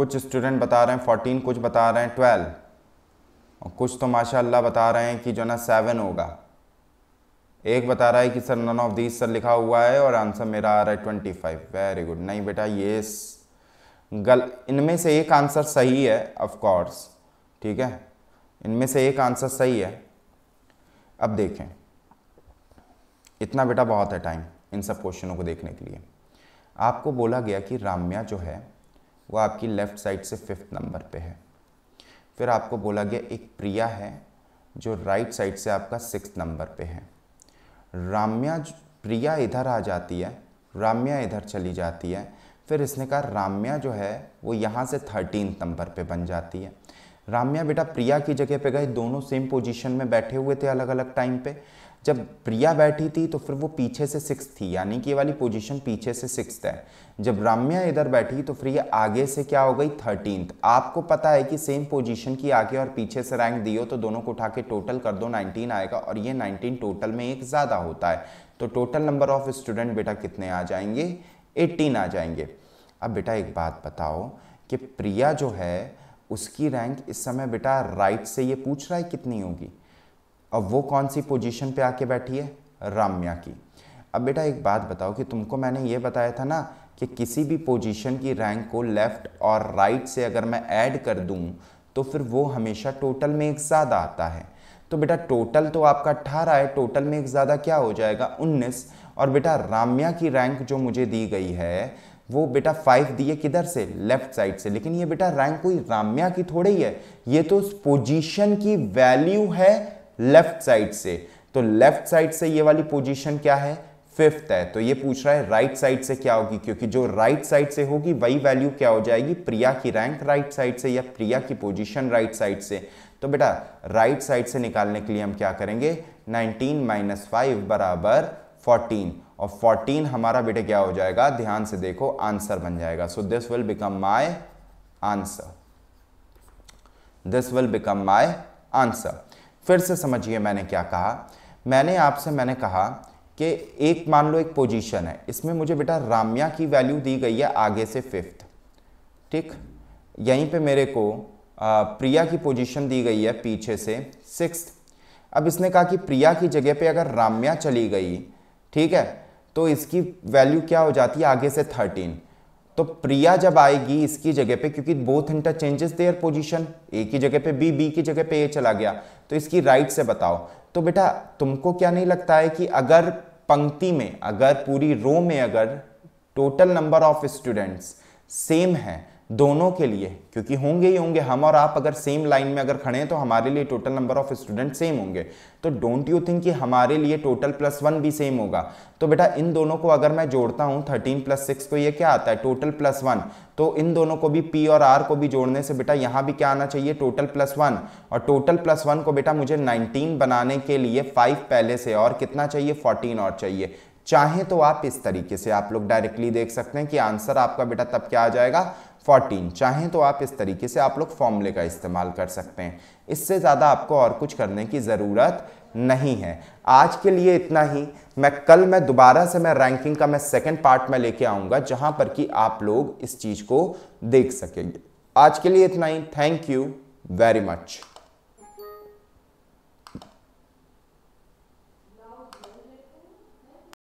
कुछ स्टूडेंट बता रहे हैं 14, कुछ बता रहे हैं 12, और कुछ तो माशाल्लाह बता रहे हैं कि जो ना 7 होगा। एक बता रहा है कि sir none of these sir लिखा हुआ है और आंसर मेरा आ रहा है 25। Very good. नहीं बेटा, ये इनमें से एक आंसर सही है ऑफ कोर्स, ठीक है, इनमें से एक आंसर सही है। अब देखें, इतना बेटा बहुत है टाइम इन सब क्वेश्चनों को देखने के लिए। आपको बोला गया कि राम्या जो है वो आपकी लेफ्ट साइड से 5th नंबर पे है। फिर आपको बोला गया एक प्रिया है जो राइट साइड से आपका 6th नंबर पे है। प्रिया इधर आ जाती है, राम्या इधर चली जाती है। फिर इसने कहा राम्या जो है वो यहाँ से 13th नंबर पे बन जाती है। राम्या बेटा प्रिया की जगह पे गए, दोनों सेम पोजीशन में बैठे हुए थे अलग अलग टाइम पे। जब प्रिया बैठी थी तो फिर वो पीछे से 6th थी, यानी कि ये वाली पोजीशन पीछे से 6th है। जब राम्या इधर बैठी तो फिर ये आगे से क्या हो गई 13th। आपको पता है कि सेम पोजीशन की आगे और पीछे से रैंक दी हो तो दोनों को उठा के टोटल कर दो, 19 आएगा, और ये 19 टोटल में एक ज़्यादा होता है। तो टोटल नंबर ऑफ स्टूडेंट बेटा कितने आ जाएंगे, 18 आ जाएंगे। अब बेटा एक बात बताओ कि प्रिया जो है उसकी रैंक इस समय बेटा राइट से ये पूछ रहा है कितनी होगी, और वो कौन सी पोजीशन पे आके बैठी है, राम्या की। अब बेटा एक बात बताओ कि तुमको मैंने ये बताया था ना कि किसी भी पोजीशन की रैंक को लेफ्ट और राइट से अगर मैं ऐड कर दूं तो फिर वो हमेशा टोटल में एक ज़्यादा आता है। तो बेटा टोटल तो आपका 18 है, टोटल में एक ज़्यादा क्या हो जाएगा 19। और बेटा राम्या की रैंक जो मुझे दी गई है वो बेटा 5 दिए किधर से, लेफ्ट साइड से। लेकिन ये बेटा रैंक कोई राम्या की थोड़ी है, ये तो उस पोजीशन की वैल्यू है लेफ्ट साइड से। तो लेफ्ट साइड से ये वाली पोजीशन क्या है, 5th है। तो ये पूछ रहा है राइट साइड से क्या होगी, क्योंकि जो राइट साइड से होगी वही वैल्यू क्या हो जाएगी, प्रिया की रैंक राइट साइड से या प्रिया की पोजीशन राइट साइड से। तो बेटा राइट साइड से निकालने के लिए हम क्या करेंगे, 19 - 5 बराबर 14, और 14 हमारा बेटे क्या हो जाएगा, ध्यान से देखो, आंसर बन जाएगा। So this will become my answer, this will become my answer. फिर से समझिए मैंने क्या कहा, मैंने कहा कि एक मान लो एक पोजीशन है, इसमें मुझे बेटा राम्या की वैल्यू दी गई है आगे से 5th, ठीक, यहीं पे मेरे को प्रिया की पोजीशन दी गई है पीछे से 6th। अब इसने कहा कि प्रिया की जगह पे अगर राम्या चली गई, ठीक है, तो इसकी वैल्यू क्या हो जाती है आगे से 13। तो प्रिया जब आएगी इसकी जगह पे, क्योंकि बोथ इंटरचेंजेस देयर पोजीशन, ए की जगह पे बी की जगह पे ए चला गया, तो इसकी राइट से बताओ। तो बेटा तुमको क्या नहीं लगता है कि अगर पंक्ति में, अगर पूरी रो में अगर total number of students same है दोनों के लिए, क्योंकि होंगे ही होंगे, हम और आप अगर सेम लाइन में अगर खड़े हैं तो हमारे लिए total number of student same होंगे, तो डोंट यू थिंक कि हमारे लिए टोटल +1 भी सेम होगा। तो बेटा इन दोनों को अगर मैं जोड़ता हूं 13 + 6 को, ये क्या आता है, टोटल +1। तो इन दोनों को भी P और R को भी जोड़ने से बेटा यहां भी क्या आना चाहिए, टोटल +1। और टोटल +1 को बेटा मुझे 19 बनाने के लिए 5 पहले से और कितना चाहिए, 14 और चाहिए। चाहे तो आप इस तरीके से आप लोग डायरेक्टली देख सकते हैं कि आंसर आपका बेटा तब क्या आ जाएगा, 14। चाहें तो आप इस तरीके से आप लोग फॉर्मूले का इस्तेमाल कर सकते हैं। इससे ज़्यादा आपको और कुछ करने की ज़रूरत नहीं है। आज के लिए इतना ही। कल मैं दोबारा से रैंकिंग का सेकंड पार्ट में लेके आऊँगा, जहाँ पर कि आप लोग इस चीज़ को देख सकेंगे। आज के लिए इतना ही। Thank you very much.